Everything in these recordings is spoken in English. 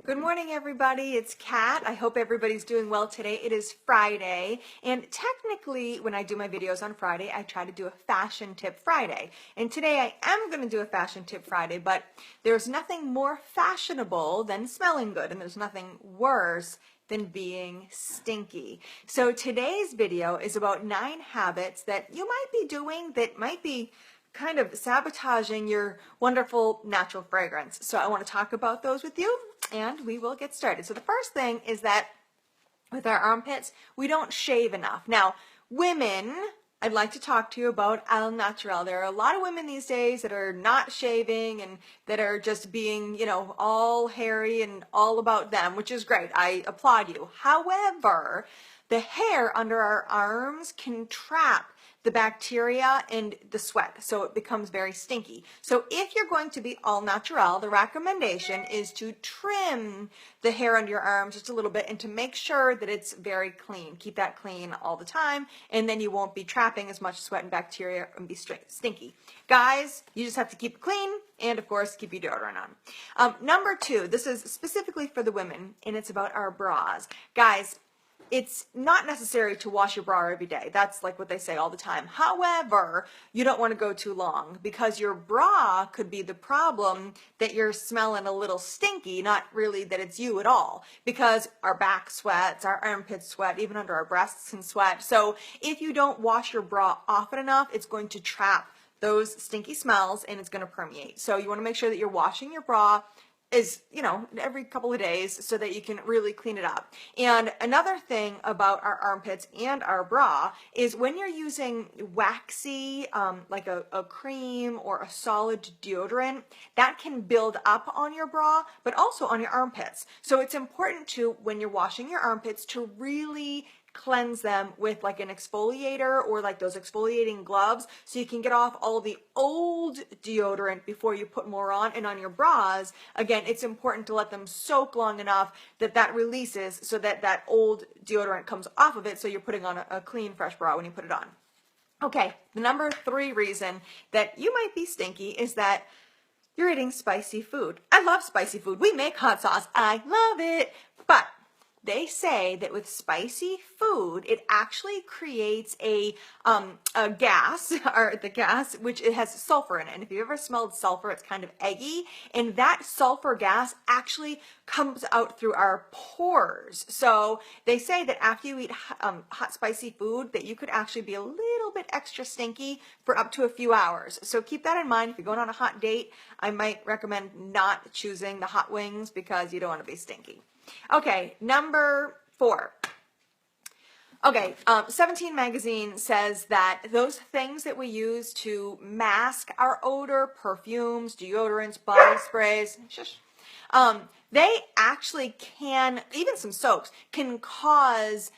Good morning, everybody. It's Kat. I hope everybody's doing well today. It is Friday, and technically, when I do my videos on Friday, I try to do a Fashion Tip Friday. And today I am going to do a Fashion Tip Friday, but there's nothing more fashionable than smelling good, and there's nothing worse than being stinky. So today's video is about 9 habits that you might be doing that might be kind of sabotaging your wonderful natural fragrance. So I want to talk about those with you, and we will get started. So the first thing is that with our armpits, we don't shave enough. Now, women, I'd like to talk to you about al natural. There are a lot of women these days that are not shaving and that are just being, all hairy and all about them, which is great. I applaud you. However, the hair under our arms can trap the bacteria and the sweat, so it becomes very stinky. So if you're going to be all natural, the recommendation is to trim the hair under your arms just a little bit and to make sure that it's very clean. Keep that clean all the time, and then you won't be trapping as much sweat and bacteria and be stinky. Guys, you just have to keep it clean and, of course, keep your deodorant on. Number 2, this is specifically for the women, and it's about our bras. Guys, it's not necessary to wash your bra every day. That's like what they say all the time. However, you don't want to go too long because your bra could be the problem that you're smelling a little stinky, not really that it's you at all, because our back sweats, our armpits sweat, even under our breasts can sweat. So if you don't wash your bra often enough, it's going to trap those stinky smells and it's going to permeate. So you want to make sure that you're washing your bra every couple of days so that you can really clean it up. And another thing about our armpits and our bra is when you're using waxy, like a cream or a solid deodorant, that can build up on your bra, but also on your armpits. So it's important to, when you're washing your armpits, to really cleanse them with like an exfoliator or like those exfoliating gloves so you can get off all the old deodorant before you put more on. And on your bras, again, it's important to let them soak long enough that that releases so that that old deodorant comes off of it, so you're putting on a clean, fresh bra when you put it on. Okay, the number 3 reason that you might be stinky is that you're eating spicy food. I love spicy food. We make hot sauce. I love it. But they say that with spicy food, it actually creates a gas, or the gas, which it has sulfur in it. And if you've ever smelled sulfur, it's kind of eggy. And that sulfur gas actually comes out through our pores. So they say that after you eat hot, spicy food, that you could actually be a little bit extra stinky for up to a few hours. So keep that in mind. If you're going on a hot date, I might recommend not choosing the hot wings because you don't want to be stinky. Okay, number 4. Okay, 17 magazine says that those things that we use to mask our odor, perfumes, deodorants, body sprays, they actually can, even some soaps, can cause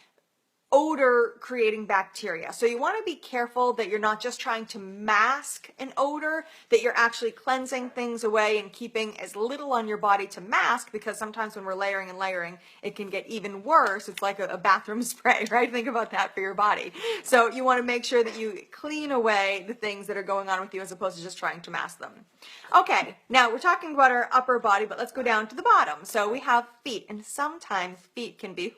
odor creating bacteria. So you want to be careful that you're not just trying to mask an odor, that you're actually cleansing things away and keeping as little on your body to mask, because sometimes when we're layering and layering, it can get even worse. It's like a bathroom spray, right? Think about that for your body. So you want to make sure that you clean away the things that are going on with you as opposed to just trying to mask them. Okay, now we're talking about our upper body, but let's go down to the bottom. So we have feet, and sometimes feet can be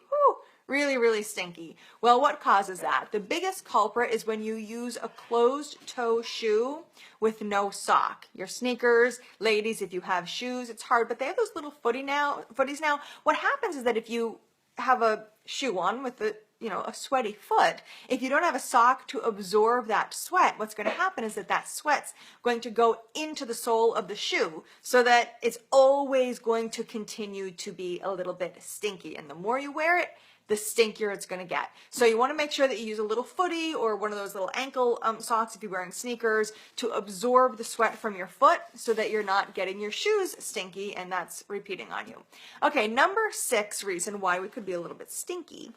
really, really stinky. Well, what causes that? The biggest culprit is when you use a closed-toe shoe with no sock. Your sneakers, ladies, if you have shoes, it's hard, but they have those little footies now. What happens is that if you have a shoe on with a sweaty foot, if you don't have a sock to absorb that sweat, what's going to happen is that that sweat's going to go into the sole of the shoe, so that it's always going to continue to be a little bit stinky. And the more you wear it, the stinkier it's going to get. So you want to make sure that you use a little footie or one of those little ankle socks if you're wearing sneakers to absorb the sweat from your foot so that you're not getting your shoes stinky and that's repeating on you. Okay, number 6 reason why we could be a little bit stinky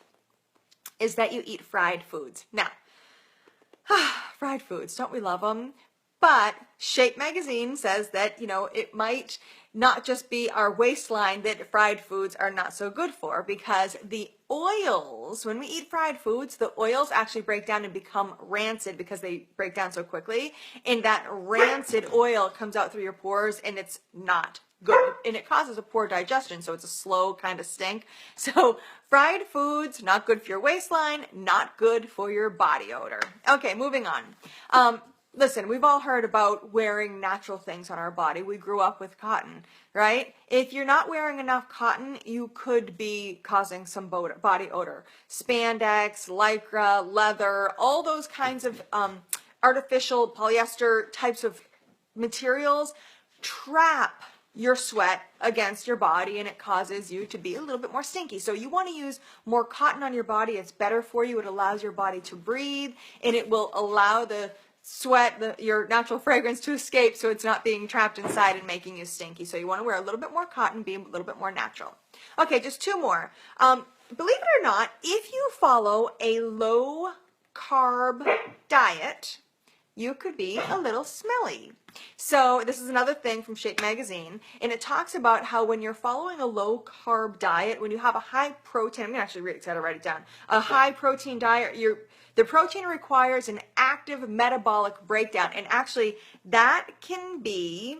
is that you eat fried foods. Now, fried foods, don't we love them? But Shape magazine says that, it might not just be our waistline that fried foods are not so good for, because the oils, when we eat fried foods, the oils actually break down and become rancid because they break down so quickly. And that rancid oil comes out through your pores and it's not good. and it causes a poor digestion, so it's a slow kind of stink. So fried foods, not good for your waistline, not good for your body odor. Okay, moving on. Listen, we've all heard about wearing natural things on our body. We grew up with cotton, right? If you're not wearing enough cotton, you could be causing some body odor. Spandex, lycra, leather, all those kinds of artificial polyester types of materials trap your sweat against your body, and it causes you to be a little bit more stinky. So you want to use more cotton on your body. It's better for you. It allows your body to breathe, and it will allow the sweat, your natural fragrance to escape, so it's not being trapped inside and making you stinky. So you want to wear a little bit more cotton, be a little bit more natural. Okay, just two more. Believe it or not, if you follow a low carb diet, you could be a little smelly. So this is another thing from Shape Magazine, and it talks about how when you're following a low carb diet, when you have a high protein, I'm going to actually read it, got to write it down, a high protein diet, the protein requires an active metabolic breakdown, and actually that can be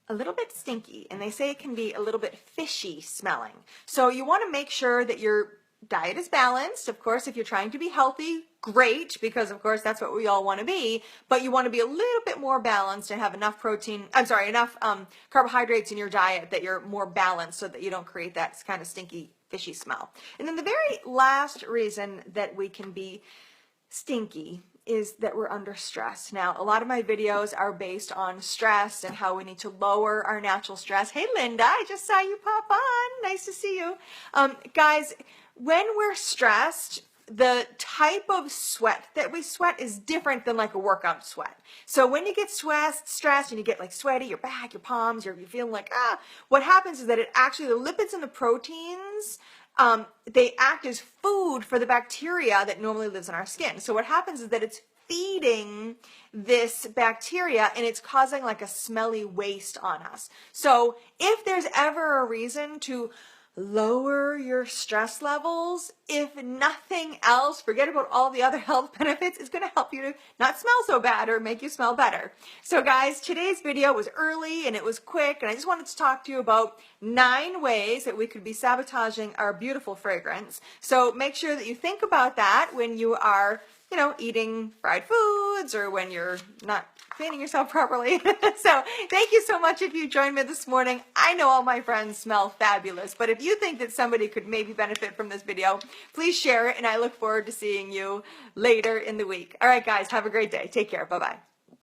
a little bit stinky, and they say it can be a little bit fishy smelling. So you want to make sure that your diet is balanced. Of course, if you're trying to be healthy, great, because of course that's what we all want to be, but you want to be a little bit more balanced and have enough enough carbohydrates in your diet that you're more balanced so that you don't create that kind of stinky, fishy smell. And then the very last reason that we can be stinky is that we're under stress. Now, a lot of my videos are based on stress and how we need to lower our natural stress. Hey, Linda, I just saw you pop on. Nice to see you. Guys, when we're stressed, the type of sweat that we sweat is different than like a workout sweat. So when you get stressed and you get like sweaty, your back, your palms, you're feeling like, what happens is that it actually, the lipids and the proteins, they act as food for the bacteria that normally lives in our skin. So what happens is that it's feeding this bacteria and it's causing like a smelly waste on us. So if there's ever a reason to lower your stress levels, if nothing else, forget about all the other health benefits, it's going to help you to not smell so bad or make you smell better. So guys, today's video was early and it was quick, and I just wanted to talk to you about 9 ways that we could be sabotaging our beautiful fragrance. So make sure that you think about that when you are, eating fried foods or when you're not cleaning yourself properly. So thank you so much if you joined me this morning. I know all my friends smell fabulous, but if you think that somebody could maybe benefit from this video, please share it, and I look forward to seeing you later in the week. All right, guys, have a great day. Take care. Bye-bye.